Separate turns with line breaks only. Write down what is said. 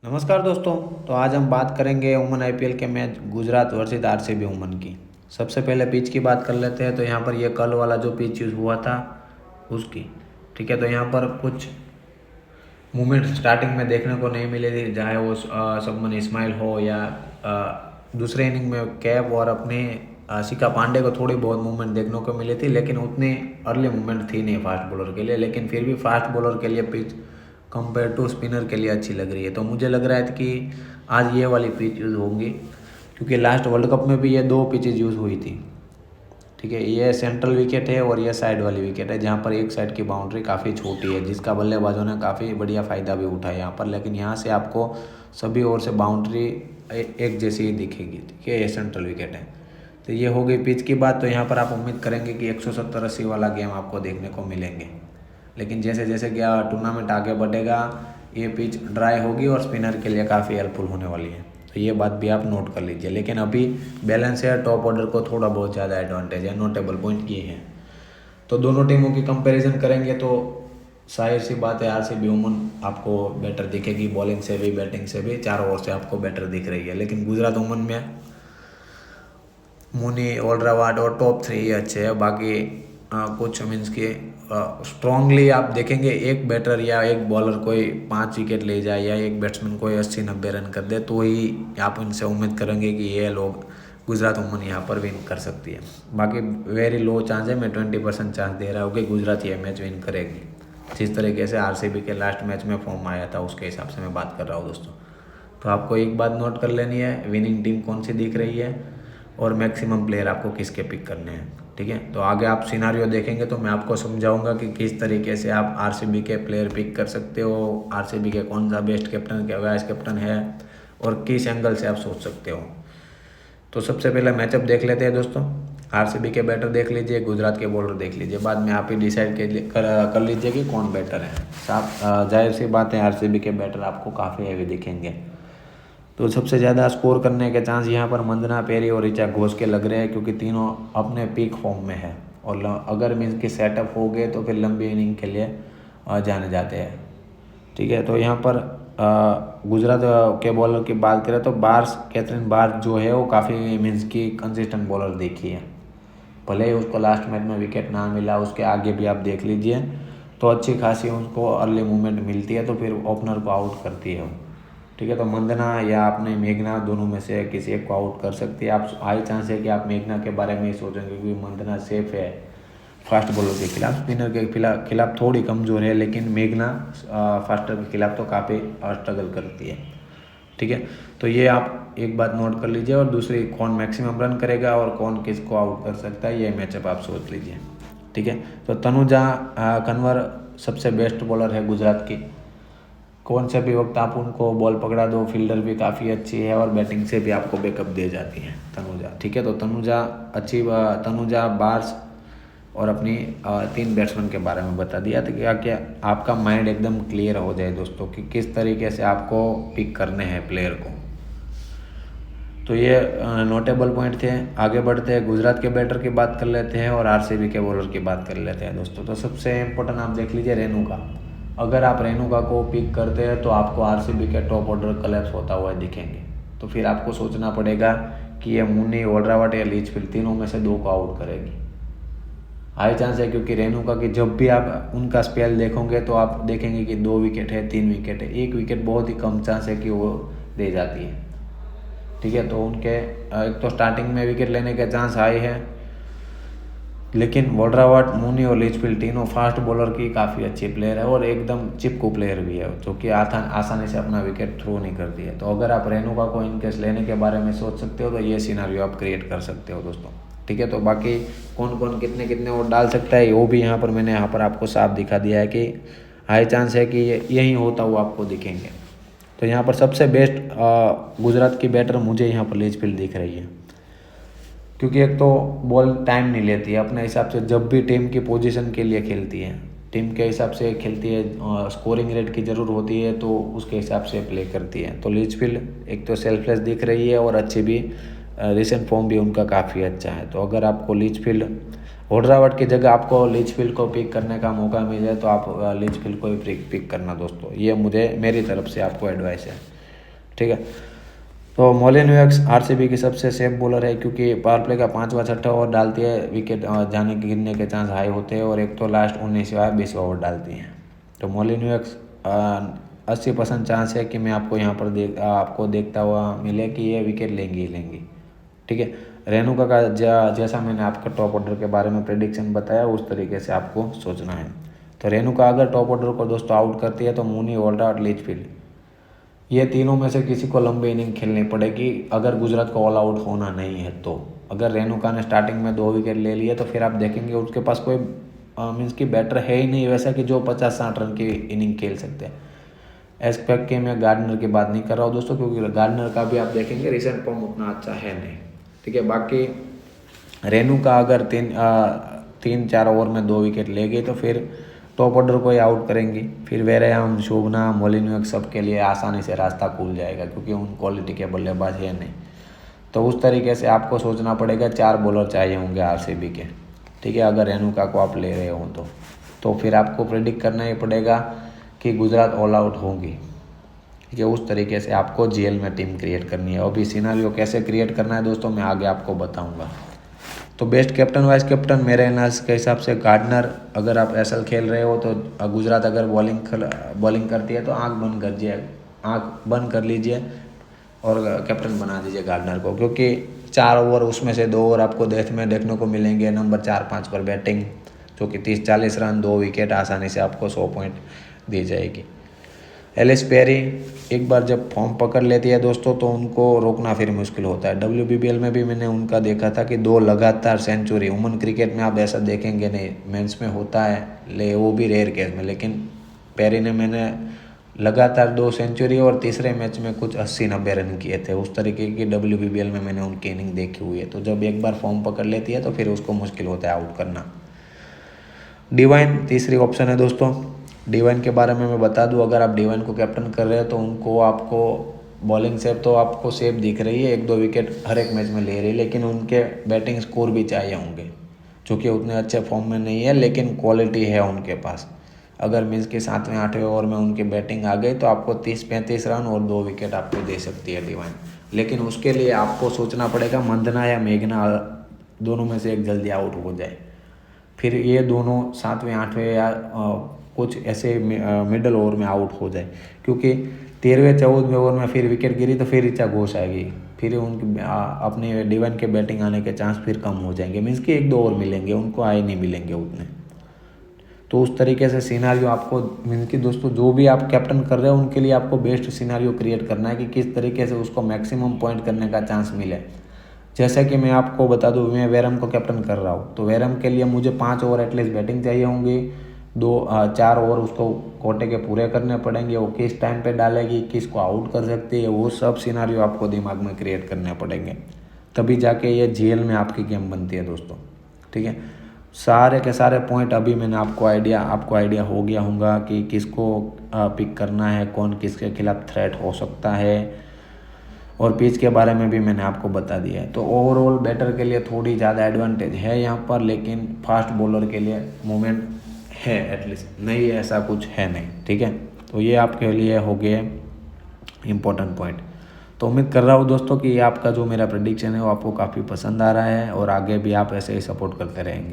नमस्कार दोस्तों। तो आज हम बात करेंगे वुमेन आईपीएल के match Gujarat versus RCB women की। सबसे पहले पिच की बात कर लेते हैं। तो यहाँ पर ये कल वाला जो पिच यूज़ हुआ था उसकी, ठीक है। तो यहाँ पर कुछ मूवमेंट स्टार्टिंग में देखने को नहीं मिले थे, चाहे वो शुभमन इस्माइल हो या दूसरे इनिंग में कैप और अपने शिखा पांडे को थोड़ी बहुत मूवमेंट देखने को मिली थी, लेकिन उतनी अर्ली मूवमेंट थी नहीं फास्ट बॉलर के लिए। लेकिन फिर भी फास्ट बॉलर के लिए पिच कंपेयर टू स्पिनर के लिए अच्छी लग रही है। तो मुझे लग रहा है कि आज ये वाली पिच यूज़ होंगी, क्योंकि लास्ट वर्ल्ड कप में भी ये दो पिचेज यूज़ हुई थी, ठीक है। ये सेंट्रल विकेट है और ये साइड वाली विकेट है, जहाँ पर एक साइड की बाउंड्री काफ़ी छोटी है, जिसका बल्लेबाजों ने काफ़ी बढ़िया फ़ायदा भी उठाया यहाँ पर। लेकिन यहाँ से आपको सभी ओर से बाउंड्री एक जैसी ही दिखेगी, ठीक है। ये सेंट्रल विकेट है। तो ये हो गई पिच की बात। तो यहाँ पर आप उम्मीद करेंगे कि 170-80 वाला गेम आपको देखने को मिलेंगे। लेकिन जैसे जैसे क्या टूर्नामेंट आगे बढ़ेगा, ये पिच ड्राई होगी और स्पिनर के लिए काफ़ी हेल्पफुल होने वाली है। तो ये बात भी आप नोट कर लीजिए। लेकिन अभी बैलेंस है, टॉप ऑर्डर को थोड़ा बहुत ज़्यादा एडवांटेज है, नोटेबल पॉइंट ये है। तो दोनों टीमों की कंपैरिजन करेंगे तो जाहिर सी बात है आरसीबी वुमेन आपको बेटर दिखेगी, बॉलिंग से भी बैटिंग से भी, चारों ओर से आपको बेटर दिख रही है। लेकिन गुजरात वुमेन में मुनी, ओल्ड्रावाड और टॉप 3 अच्छे हैं। बाकी कुछ मीन्स के स्ट्रांगली आप देखेंगे एक बैटर या एक बॉलर कोई 5 विकेट ले जाए या एक बैट्समैन कोई 80-90 रन कर दे, तो ही आप इनसे उम्मीद करेंगे कि ये लोग गुजरात वुमेन यहाँ पर विन कर सकती है। बाकी वेरी लो चांस है, मैं 20% चांस दे रहा हूँ कि गुजरात ये मैच विन करेगी। जिस तरीके से आरसीबी के लास्ट मैच में फॉर्म आया था उसके हिसाब से मैं बात कर रहा हूँ दोस्तों। तो आपको एक बात नोट कर लेनी है, विनिंग टीम कौन सी दिख रही है और मैक्सिमम प्लेयर आपको किसके पिक करने हैं, ठीक है। तो आगे आप सिनारियो देखेंगे तो मैं आपको समझाऊंगा कि किस तरीके से आप आरसीबी के प्लेयर पिक कर सकते हो, आरसीबी के कौन सा बेस्ट कैप्टन क्या वाइस कैप्टन है और किस एंगल से आप सोच सकते हो। तो सबसे पहले मैचअप देख लेते हैं दोस्तों। आरसीबी के बैटर देख लीजिए, गुजरात के बॉलर देख लीजिए, बाद में आप ही डिसाइड कर लीजिए कि कौन बैटर है। साफ जाहिर सी बात है आरसीबी के बैटर आपको काफ़ी हैवी दिखेंगे। तो सबसे ज़्यादा स्कोर करने के चांस यहाँ पर मंदना, पेरी और ऋचा घोष के लग रहे हैं, क्योंकि तीनों अपने पीक फॉर्म में है और अगर मीन्स के सेटअप हो गए तो फिर लंबी इनिंग के लिए जाने जाते हैं, ठीक है। तो यहाँ पर गुजरात के बॉलर की बात करें तो कैथरीन बार्स जो है वो काफ़ी मीन्स की कंसिस्टेंट बॉलर देखी है। भले ही उसको लास्ट मैच में विकेट ना मिला, उसके आगे भी आप देख लीजिए तो अच्छी खासी उसको अर्ली मूवमेंट मिलती है, तो फिर ओपनर को आउट करती है वो, ठीक है। तो मंदना या आपने मेघना दोनों में से किसी एक को आउट कर सकती है। आप हाई चांस है कि आप मेघना के बारे में ही सोचेंगे, क्योंकि मंदना सेफ है फास्ट बॉलर के खिलाफ, स्पिनर के खिलाफ थोड़ी कमज़ोर है, लेकिन मेघना फास्टर के खिलाफ तो काफ़ी स्ट्रगल करती है, ठीक है। तो ये आप एक बात नोट कर लीजिए। और दूसरी, कौन मैक्सिमम रन करेगा और कौन किसको आउट कर सकता है, ये मैचअप आप सोच लीजिए, ठीक है। तो तनुजा कन्वर सबसे बेस्ट बॉलर है गुजरात की। कौन से भी वक्त आप उनको बॉल पकड़ा दो, फील्डर भी काफ़ी अच्छी है और बैटिंग से भी आपको बैकअप दे जाती है तनुजा, ठीक है। तो तनुजा बार्स और अपनी 3 बैट्समैन के बारे में बता दिया था कि क्या आपका माइंड एकदम क्लियर हो जाए दोस्तों कि किस तरीके से आपको पिक करने हैं प्लेयर को। तो ये नोटेबल पॉइंट थे। आगे बढ़ते हैं, गुजरात के बैटर की बात कर लेते हैं और आरसीबी के बॉलर की बात कर लेते हैं दोस्तों। तो सबसे इम्पोर्टेंट आप देख लीजिए रेणुका। अगर आप रेणुका को पिक करते हैं तो आपको आरसीबी के टॉप ऑर्डर कलेप्स होता हुआ दिखेंगे। तो फिर आपको सोचना पड़ेगा कि ये मुन्नी, ओल्ड्रावट या लीचफील्ड तीनों में से 2 को आउट करेगी। हाई चांस है, क्योंकि रेणुका की जब भी आप उनका स्पेल देखोगे तो आप देखेंगे कि 2 विकेट है, 3 विकेट है, 1 विकेट बहुत ही कम चांस है कि वो दे जाती है, ठीक है। तो उनके एक तो स्टार्टिंग में विकेट लेने के चांस हाई है, लेकिन वोल्ड्रावट, मुनी और लीचफील्ड तीनों फास्ट बॉलर की काफ़ी अच्छी प्लेयर है और एकदम चिपकू प्लेयर भी है, जो कि आसानी से अपना विकेट थ्रो नहीं करती है। तो अगर आप रेणुका को इनकेस लेने के बारे में सोच सकते हो तो ये सिनारियो आप क्रिएट कर सकते हो दोस्तों, ठीक है। तो बाकी कौन कौन कितने कितने वोट डाल सकता है वो भी यहाँ पर मैंने यहाँ पर आपको साफ दिखा दिया है कि हाई चांस है कि यही होता हुआ आपको दिखेंगे। तो यहाँ पर सबसे बेस्ट गुजरात की बैटर मुझे यहाँ पर लीचफील्ड दिख रही है, क्योंकि एक तो बॉल टाइम नहीं लेती है अपने हिसाब से, जब भी टीम की पोजीशन के लिए खेलती है, टीम के हिसाब से खेलती है, स्कोरिंग रेट की ज़रूर होती है तो उसके हिसाब से प्ले करती है। तो लीचफील्ड एक तो सेल्फलेस दिख रही है और अच्छी भी, रिसेंट फॉर्म भी उनका काफ़ी अच्छा है। तो अगर आपको लीचफील्ड, ओड्रावट की जगह आपको लीचफील्ड को पिक करने का मौका मिल जाए तो आप लीचफील्ड को ही पिक करना दोस्तों, ये मेरी तरफ से आपको एडवाइस है, ठीक है। तो मोलिनवेक्स आरसीबी की सबसे सेफ बॉलर है, क्योंकि पावर प्ले का 5वां 6वां ओवर डालती है, विकेट जाने के गिरने के चांस हाई होते हैं, और एक तो लास्ट 19वां 20वां ओवर डालती हैं। तो मोलिनवेक्स 80% चांस है कि मैं आपको यहाँ पर आपको देखता हुआ मिले कि ये विकेट लेंगी ही लेंगी। ठीक है। रेणुका का जैसा मैंने आपका टॉप ऑर्डर के बारे में प्रेडिक्शन बताया, उस तरीके से आपको सोचना है। तो रेणुका अगर टॉप ऑर्डर को दोस्तों आउट करती है तो मूनी, ओल्डा और लिचफील्ड, ये तीनों में से किसी को लंबी इनिंग खेलनी पड़ेगी अगर गुजरात को ऑल आउट होना नहीं है। तो अगर रेणुका ने स्टार्टिंग में 2 विकेट ले लिए तो फिर आप देखेंगे उसके पास कोई मीन्स की बैटर है ही नहीं वैसा कि जो 50-60 रन की इनिंग खेल सकते हैं। एस्पेक्ट के मैं गार्डनर की बात नहीं कर रहा हूँ दोस्तों, क्योंकि गार्डनर का भी आप देखेंगे रिसेंट फॉर्म उतना अच्छा है नहीं। ठीक है। बाकी रेणुका अगर 3-4 ओवर में 2 विकेट ले गई तो फिर टॉप ऑर्डर को ही आउट करेंगी। फिर वेरेम, शोभना, मोलिनवेक्स सब के लिए आसानी से रास्ता खुल जाएगा, क्योंकि उन क्वालिटी के बल्लेबाज है नहीं। तो उस तरीके से आपको सोचना पड़ेगा, 4 बॉलर चाहिए होंगे आरसीबी के। ठीक है। अगर रेणुका को आप ले रहे हो तो फिर आपको प्रेडिक्ट करना ही पड़ेगा कि गुजरात ऑल आउट होगी। ठीक है। उस तरीके से आपको जीएल में टीम क्रिएट करनी है। अभी सिनेरियो कैसे क्रिएट करना है दोस्तों मैं आगे आपको बताऊंगा। तो बेस्ट कैप्टन वाइस कैप्टन मेरे एनालिसिस के हिसाब से गार्डनर, अगर आप एसएल खेल रहे हो तो गुजरात अगर बॉलिंग करती है तो आँख बंद कर लीजिए और कैप्टन बना दीजिए गार्डनर को, क्योंकि 4 ओवर उसमें से 2 ओवर आपको देखने को मिलेंगे नंबर 4-5 पर बैटिंग, जो कि 30-40 रन, 2 विकेट, आसानी से आपको 100 पॉइंट दी जाएगी। एलिस पेरी एक बार जब फॉर्म पकड़ लेती है दोस्तों तो उनको रोकना फिर मुश्किल होता है। WBBL में भी मैंने उनका देखा था कि 2 लगातार सेंचुरी, वुमन क्रिकेट में आप ऐसा देखेंगे नहीं, मेंस में होता है वो भी रेयर केस में, लेकिन पेरी ने मैंने लगातार 2 सेंचुरी और तीसरे मैच में कुछ 80-90 रन किए थे। उस तरीके की WBBL में मैंने उनकी इनिंग देखी हुई है। तो जब एक बार फॉर्म पकड़ लेती है तो फिर उसको मुश्किल होता है आउट करना। डिवाइन तीसरी ऑप्शन है दोस्तों। डिवाइन के बारे में मैं बता दूं, अगर आप डिवाइन को कैप्टन कर रहे हो तो उनको आपको बॉलिंग सेव तो आपको सेव दिख रही है, 1-2 विकेट हर एक मैच में ले रही है, लेकिन उनके बैटिंग स्कोर भी चाहिए होंगे, जो कि उतने अच्छे फॉर्म में नहीं है, लेकिन क्वालिटी है उनके पास। अगर मीन्स के 7वें-8वें ओवर में उनकी बैटिंग आ गई तो आपको 30-35 रन और 2 विकेट आपको दे सकती है डिवाइन। लेकिन उसके लिए आपको सोचना पड़ेगा मंदना या मेघना दोनों में से एक जल्दी आउट हो जाए, फिर ये दोनों 7वें-8वें या कुछ ऐसे मिडल ओवर में आउट हो जाए, क्योंकि 13वें-14वें ओवर में फिर विकेट गिरी तो फिर ऋचा घोष आएगी, फिर उनकी अपने डिवाइन के बैटिंग आने के चांस फिर कम हो जाएंगे। मीन्स कि 1-2 ओवर मिलेंगे उनको, आए नहीं मिलेंगे उतने। तो उस तरीके से सिनारियो आपको मीन्स कि दोस्तों जो भी आप कैप्टन कर रहे हो उनके लिए आपको बेस्ट सिनारियो क्रिएट करना है कि किस तरीके से उसको मैक्सिमम पॉइंट करने का चांस मिले। जैसा कि मैं आपको बता दूं, मैं वेरम को कैप्टन कर रहा हूँ तो वेरम के लिए मुझे 5 ओवर एटलीस्ट बैटिंग चाहिए होंगी, 4 ओवर उसको कोटे के पूरे करने पड़ेंगे, वो किस टाइम पे डालेगी, किसको आउट कर सकती है, वो सब सिनारियो आपको दिमाग में क्रिएट करने पड़ेंगे, तभी जाके ये जीएल में आपकी गेम बनती है दोस्तों। ठीक है। सारे के सारे पॉइंट अभी मैंने आपको आइडिया हो गया होगा कि किसको पिक करना है, कौन किसके खिलाफ थ्रेट हो सकता है, और पिच के बारे में भी मैंने आपको बता दिया है। तो ओवरऑल बैटर के लिए थोड़ी ज़्यादा एडवांटेज है यहाँ पर, लेकिन फास्ट बॉलर के लिए मूवमेंट है एटलीस्ट, नहीं ऐसा कुछ है नहीं। ठीक है। तो ये आपके लिए हो गए इम्पोर्टेंट पॉइंट। तो उम्मीद कर रहा हूँ दोस्तों कि आपका जो मेरा प्रेडिक्शन है वो आपको काफ़ी पसंद आ रहा है और आगे भी आप ऐसे ही सपोर्ट करते रहेंगे।